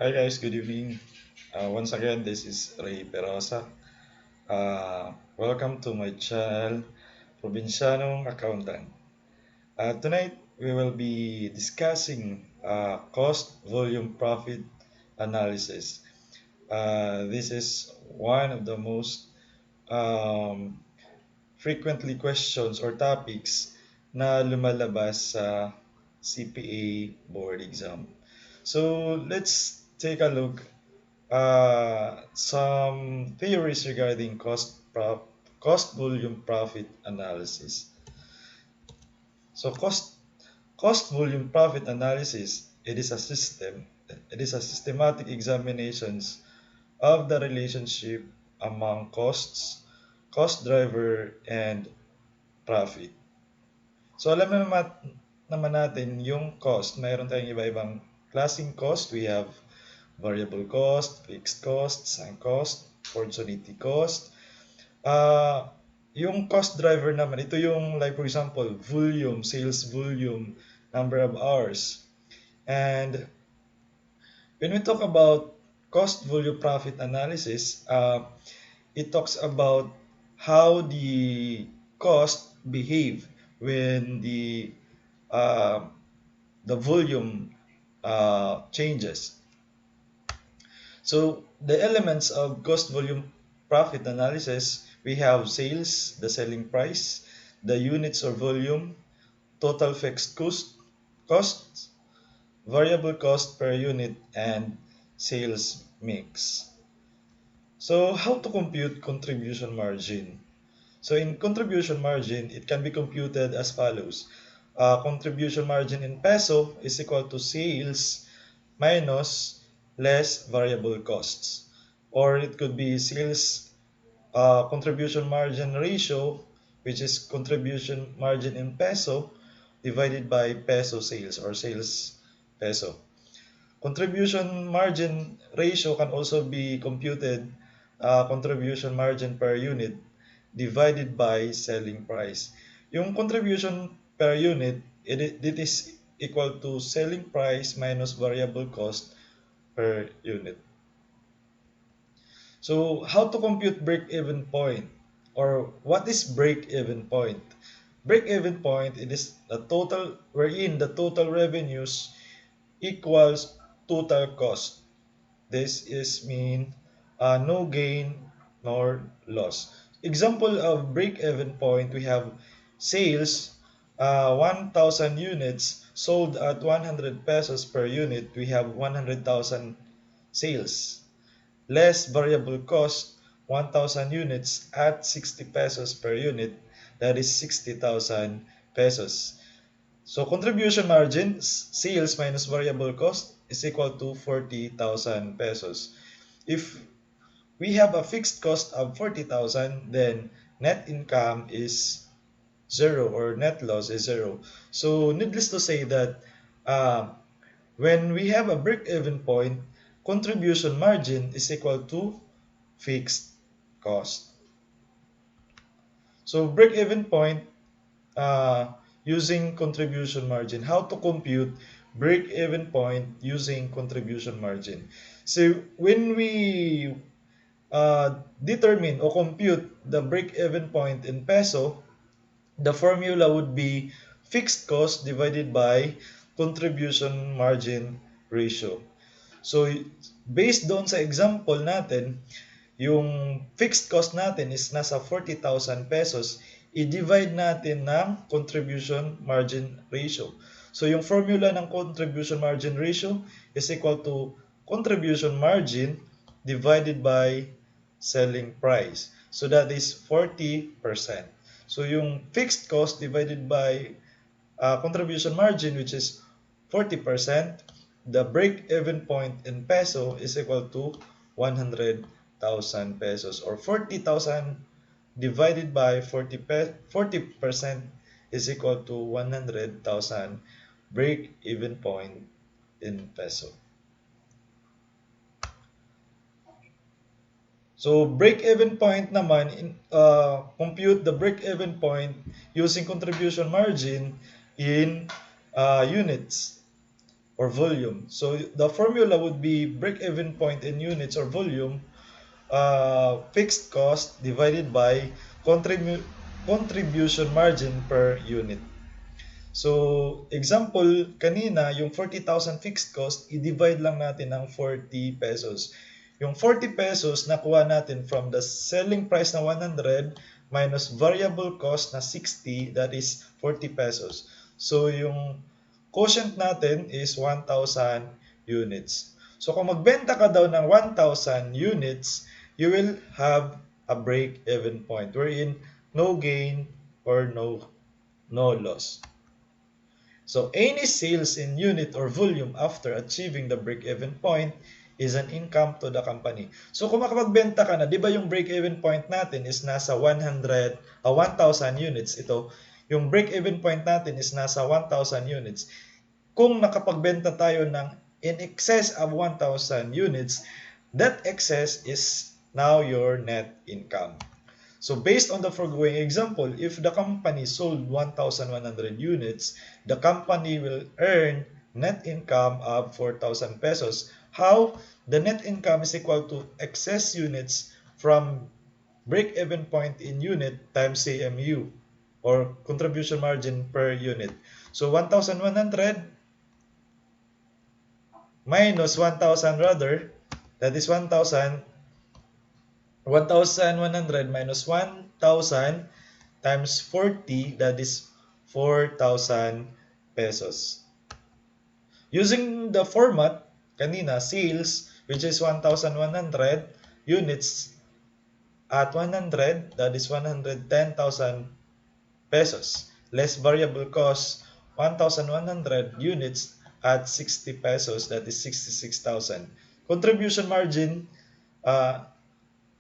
Hi guys, good evening. Once again, this is Ray Perosa. Welcome to my channel, Provincianong Accountant. Tonight, we will be discussing cost, volume, profit analysis. This is one of the most um, frequently questions or topics na lumalabas sa CPA board exam. So, let's take a look some theories regarding cost volume profit analysis. So cost volume profit analysis, it is a systematic examinations of the relationship among costs, cost driver and profit. So alam naman natin yung cost, mayroon tayong iba-ibang klaseng cost. We have variable cost, fixed cost, sunk cost, opportunity cost. Yung cost driver naman, ito yung like for example, volume, sales volume, number of hours. And when we talk about cost volume profit analysis, it talks about how the cost behave when uh, the volume changes. So the elements of cost volume profit analysis, we have sales, the selling price, the units or volume, total fixed costs, variable cost per unit, and sales mix. So how to compute contribution margin? So in contribution margin, it can be computed as follows. Contribution margin in peso is equal to sales minus less variable costs. Or it could be sales contribution margin ratio, which is contribution margin in peso divided by peso sales or sales peso. Contribution margin ratio can also be computed contribution margin per unit divided by selling price. Yung contribution per unit, it is equal to selling price minus variable cost per unit. So how to compute break-even point, or what is break-even point? Break-even point, it is the total wherein the total revenues equals total cost. This is mean no gain nor loss. Example of break-even point, we have sales 1,000 units sold at 100 pesos per unit. We have 100,000 sales. Less variable cost, 1,000 units at 60 pesos per unit. That is 60,000 pesos. So contribution margin, sales minus variable cost is equal to 40,000 pesos. If we have a fixed cost of 40,000, then net income is zero or net loss is zero. So needless to say that uh, when we have a break-even point, contribution margin is equal to fixed cost. So break-even point uh, using contribution margin. How to compute break-even point using contribution margin. So when we determine or compute the break-even point in peso, the formula would be fixed cost divided by contribution margin ratio. So based doon sa example natin, yung fixed cost natin is nasa 40,000 pesos, i-divide natin ng contribution margin ratio. So yung formula ng contribution margin ratio is equal to contribution margin divided by selling price. So that is 40%. So yung fixed cost divided by contribution margin, which is 40%, the break-even point in peso is equal to 100,000 pesos, or 40,000 divided by 40% is equal to 100,000 break-even point in peso. So break-even point naman, compute the break-even point using contribution margin in units. or volume. So the formula would be break-even point in units or volume, fixed cost divided by contribution margin per unit. So, example, kanina, yung 40,000 fixed cost, i-divide lang natin ng 40 pesos. Yung 40 pesos, nakuha natin from the selling price na 100 minus variable cost na 60, that is 40 pesos. So, yung quotient natin is 1,000 units. So, kung magbenta ka daw ng 1,000 units, you will have a break-even point wherein no gain or no loss. So any sales in unit or volume after achieving the break-even point is an income to the company. So kung makapagbenta ka na, di ba yung break-even point natin is nasa 1,000 units. Ito, yung break-even point natin is nasa 1,000 units. Kung nakapagbenta tayo ng in excess of 1,000 units, that excess is now your net income. So based on the foregoing example, if the company sold 1,100 units, the company will earn net income of 4,000 pesos. How? The net income is equal to excess units from break-even point in unit times CMU or contribution margin per unit. So 1,100 minus 1,000 rather, that is 1,100 minus 1,000 times 40, that is 4,000 pesos. Using the format, kanina, sales, which is 1,100 units at 100, that is 110,000 pesos. Less variable cost, 1,100 units at 60 pesos, that is 66,000. Contribution margin,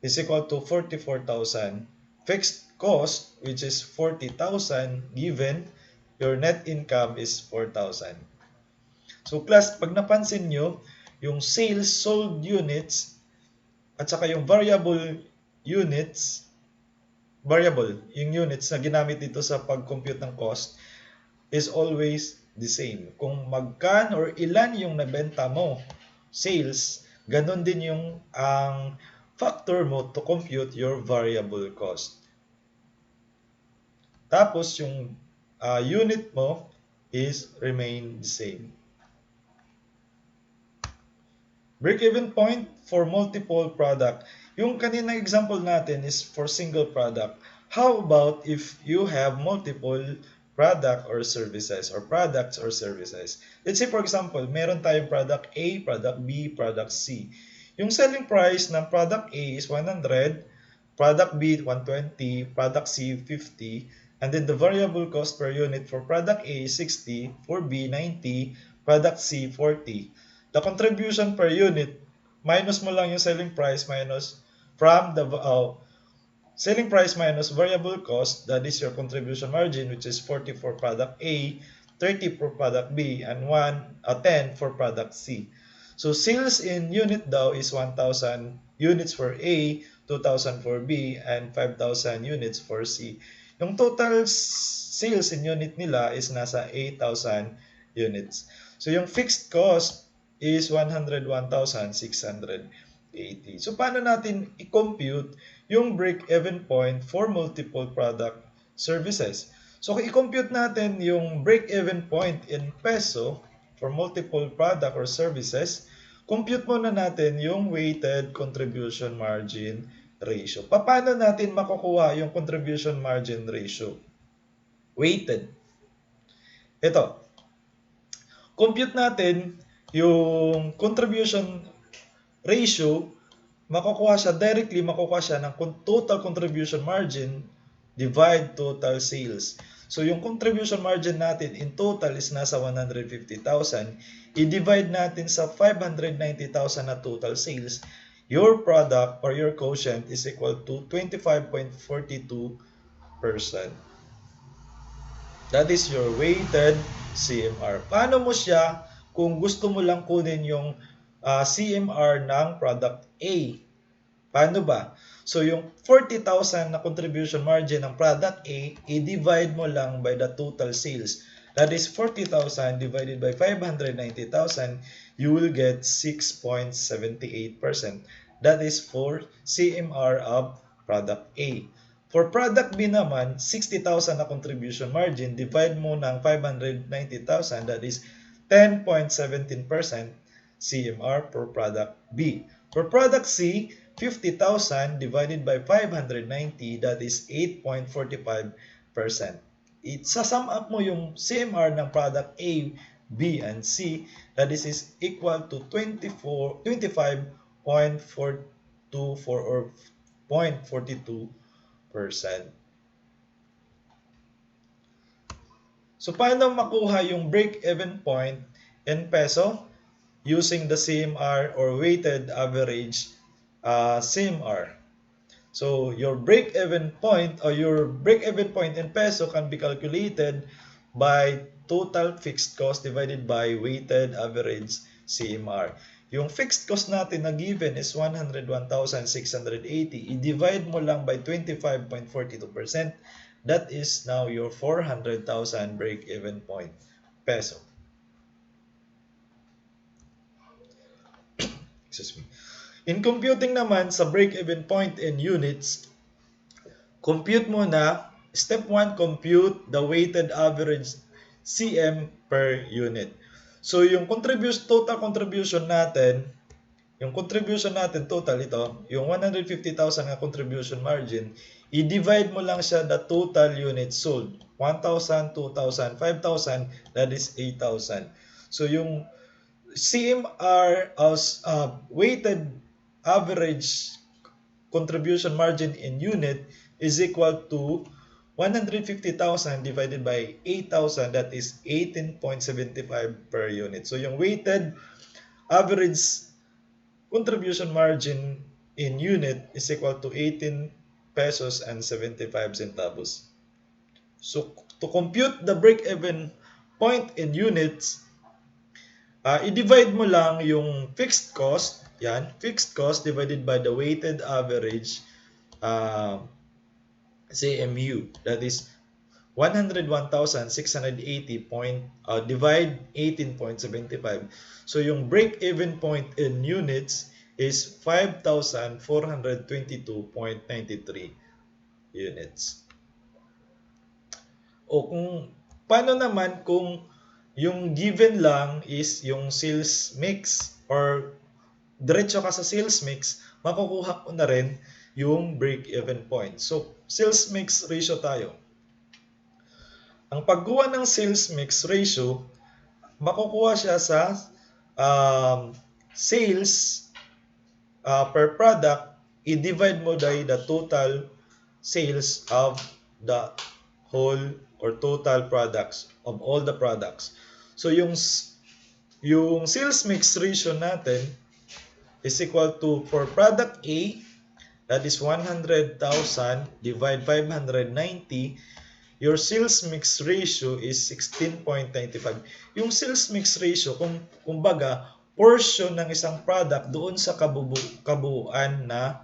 is equal to 44,000. Fixed cost, which is 40,000 given, your net income is 4,000. So class, pag napansin nyo, yung sales sold units at saka yung yung units na ginamit dito sa pag-compute ng cost is always the same. Kung magkan or ilan yung nabenta mo, sales, ganun din yung ang factor mo to compute your variable cost. Tapos yung unit mo is remain the same. Break-even point for multiple product. Yung kaninang example natin is for single product. How about if you have multiple product or services or products or services? Let's say for example, meron tayong product A, product B, product C. Yung selling price ng product A is 100, product B 120, product C 50, and then the variable cost per unit for product A is 60, for B 90, product C 40. The contribution per unit, minus mo lang yung selling price minus from the selling price minus variable cost, that is your contribution margin, which is 40 for product A, 30 for product B, and 10 for product C. So sales in unit daw is 1,000 units for A, 2,000 for B, and 5,000 units for C. Yung total sales in unit nila is nasa 8,000 units. So yung fixed cost is 101,680. So paano natin i-compute yung break-even point for multiple product services? So kung i-compute natin yung break-even point in peso for multiple product or services, compute muna natin yung weighted contribution margin ratio. Paano natin makukuha yung contribution margin ratio? Weighted. Ito, compute natin yung contribution ratio, makukuha siya ng total contribution margin divide total sales. So yung contribution margin natin in total is nasa 150,000. I-divide natin sa 590,000 na total sales. Your product or your quotient is equal to 25.42%. That is your weighted CMR. Paano mo siya kung gusto mo lang kunin yung CMR ng product A? Paano ba? So yung 40,000 na contribution margin ng product A, i-divide mo lang by the total sales. That is 40,000 divided by 590,000, you will get 6.78%. That is for CMR of product A. For product B naman, 60,000 na contribution margin, divide mo ng 590,000, that is 10.17% CMR for product B. For product C, 50,000 divided by 590, that is 8.45%. Sasum up mo yung CMR ng product A, B, and C, that is equal to 25.424 or 0.42%. So, paano makuha yung break-even point in peso? Using the CMR or weighted average CMR. So your break-even point or your break-even point in peso can be calculated by total fixed cost divided by weighted average CMR. Yung fixed cost natin na given is 101,680. I-divide mo lang by 25.42%. That is now your 400,000 break-even point peso. Excuse me. In computing naman sa break-even point in units, compute mo na, step 1, compute the weighted average CM per unit. So yung total contribution natin, total ito, yung 150,000 na contribution margin, i-divide mo lang siya the total units sold. 1,000, 2,000, 5,000, that is 8,000. So yung CMR as weighted average contribution margin in unit is equal to 150,000 divided by 8,000, that is 18.75 per unit. So yung weighted average contribution margin in unit is equal to 18 pesos and 75 centavos. So to compute the break-even point in units, i-divide mo lang yung fixed cost, fixed cost divided by the weighted average CMU, that is 101,680 divide 18.75. So yung break-even point in units is 5,422.93 units. O kung paano naman kung yung given lang is yung sales mix or diretso ka sa sales mix, makukuha ko na rin yung break-even point. So, sales mix ratio tayo. Ang pagkuha ng sales mix ratio, makukuha siya sa sales per product, i-divide mo by the total sales of the whole or total products of all the products. So yung sales mix ratio natin is equal to, for product A, that is 100,000 divide 590, your sales mix ratio is 16.95. Yung sales mix ratio, kumbaga, portion ng isang product doon sa kabuuan na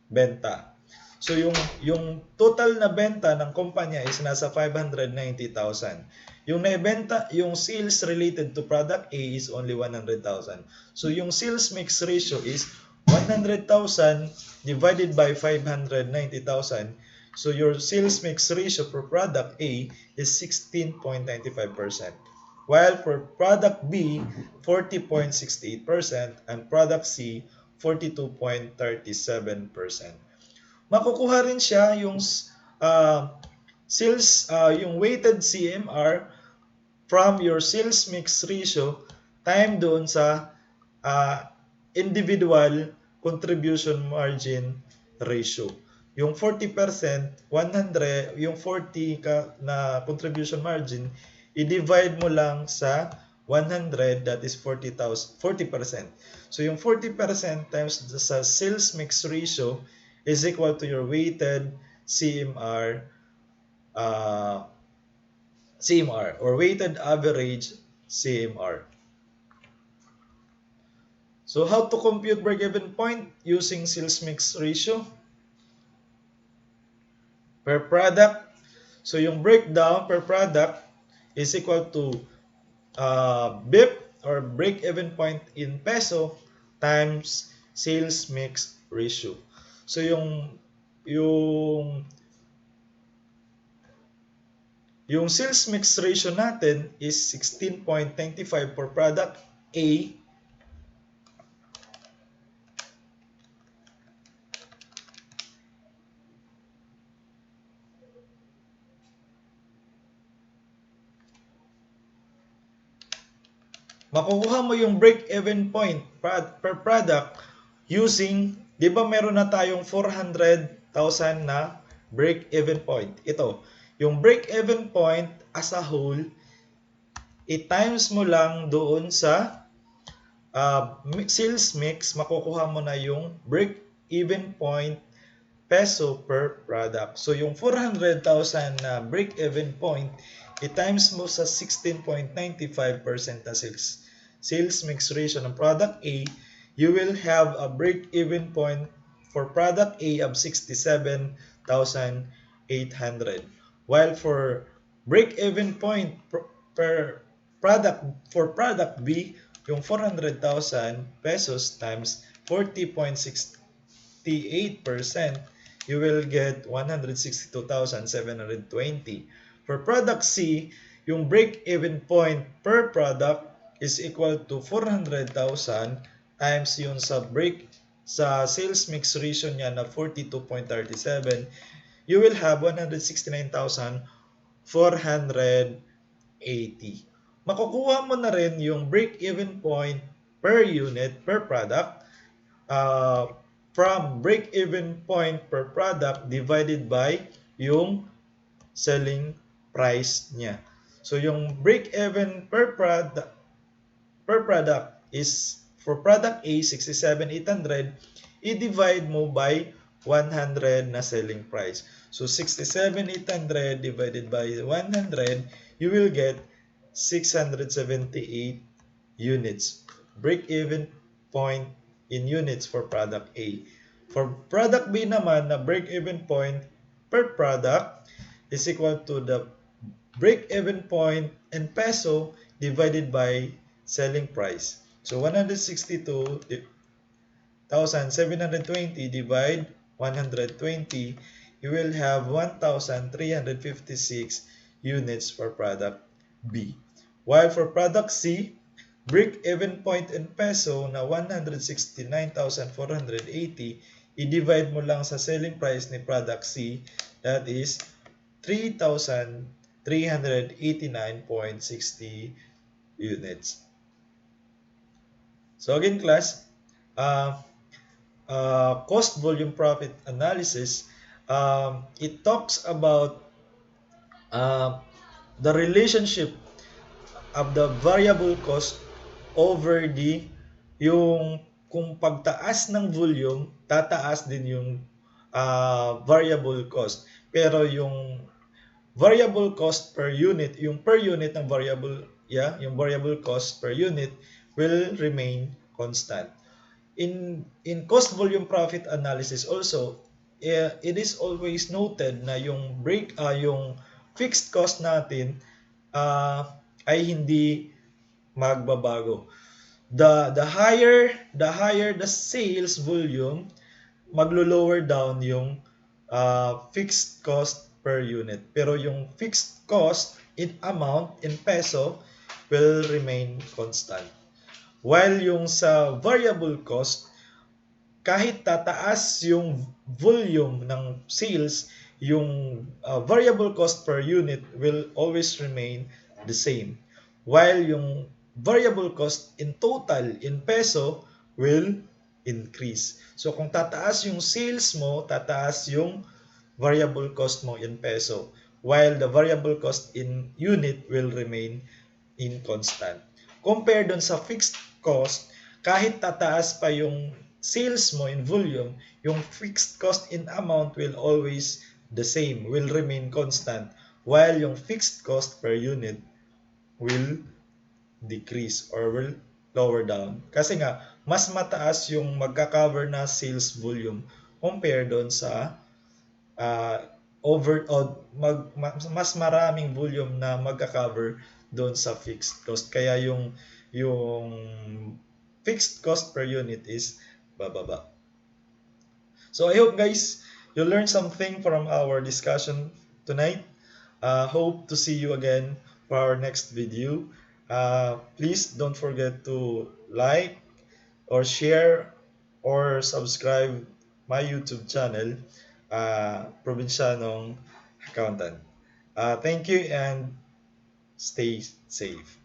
benta. So yung total na benta ng kumpanya is nasa 590,000. Yung naibenta, yung sales related to product A is only 100,000. So yung sales mix ratio is 100,000 divided by 590,000. So your sales mix ratio for product A is 16.95%. While for product B, 40.68% and product C, 42.37%. Makukuha rin siya yung sales, yung weighted CMR from your sales mix ratio time doon sa individual contribution margin ratio. Yung 40%, 100, yung 40 na contribution margin, i-divide mo lang sa 100, that is 40%. So yung 40% times sa sales mix ratio is equal to your weighted CMR or weighted average CMR. So how to compute break-even point using sales mix ratio? Per product. So yung breakdown per product, is equal to BIP or break-even point in peso times sales mix ratio. So yung yung sales mix ratio natin is 16.95 for product A. Makukuha mo yung break-even point per product using, di ba meron na tayong 400,000 na break-even point. Ito, yung break-even point as a whole, i-times mo lang doon sa sales mix, makukuha mo na yung break-even point peso per product. So yung 400,000 na break-even point, i-times mo sa 16.95% na sales mix ratio ng product A, you will have a break-even point for product A of 67,800. While for break-even point per product for product B, yung 400,000 pesos times 40.68%, you will get 162,720. For product C, yung break-even point per product is equal to 400,000 times yung sa sales mix ratio niya na 42.37, you will have 169,480. Makukuha mo na rin yung break-even point per unit per product from break-even point per product divided by yung selling price niya. So yung break-even per product is for product A 67,800, i-divide mo by 100 na selling price. So 67,800 divided by 100, you will get 678 units. Break-even point in units for product A. For product B naman, na break-even point per product is equal to the break-even point in peso divided by selling price. So 162,720 divide 120, you will have 1,356 units for product B. While for product C, break-even point in peso na 169,480, i-divide mo lang sa selling price ni product C, that is 3,389.60 units. So again class, cost volume profit analysis, it talks about the relationship of the variable cost over yung kung pagtaas ng volume, tataas din yung variable cost. Pero yung variable cost per unit, yung per unit ng yung variable cost per unit will remain constant. In cost volume profit analysis also, it is always noted na yung yung fixed cost natin ay hindi magbabago. The higher the sales volume, maglo-lower down yung fixed cost per unit. Pero yung fixed cost in amount in peso will remain constant. While yung sa variable cost, kahit tataas yung volume ng sales, yung variable cost per unit will always remain the same. While yung variable cost in total in peso will increase. So kung tataas yung sales mo, tataas yung variable cost mo in peso, while the variable cost in unit will remain in constant. Compare dun sa fixed cost, kahit tataas pa yung sales mo in volume, yung fixed cost in amount will always the same, will remain constant, while yung fixed cost per unit will decrease or will lower down. Kasi nga, mas mataas yung magka-cover na sales volume compare doon sa mas maraming volume na magka-cover doon sa fixed cost. Kaya yung fixed cost per unit is bababa. So I hope guys you learned something from our discussion tonight. Hope to see you again for our next video. Please don't forget to like or share or subscribe my YouTube channel, Provincianong Accountant. Thank you and stay safe.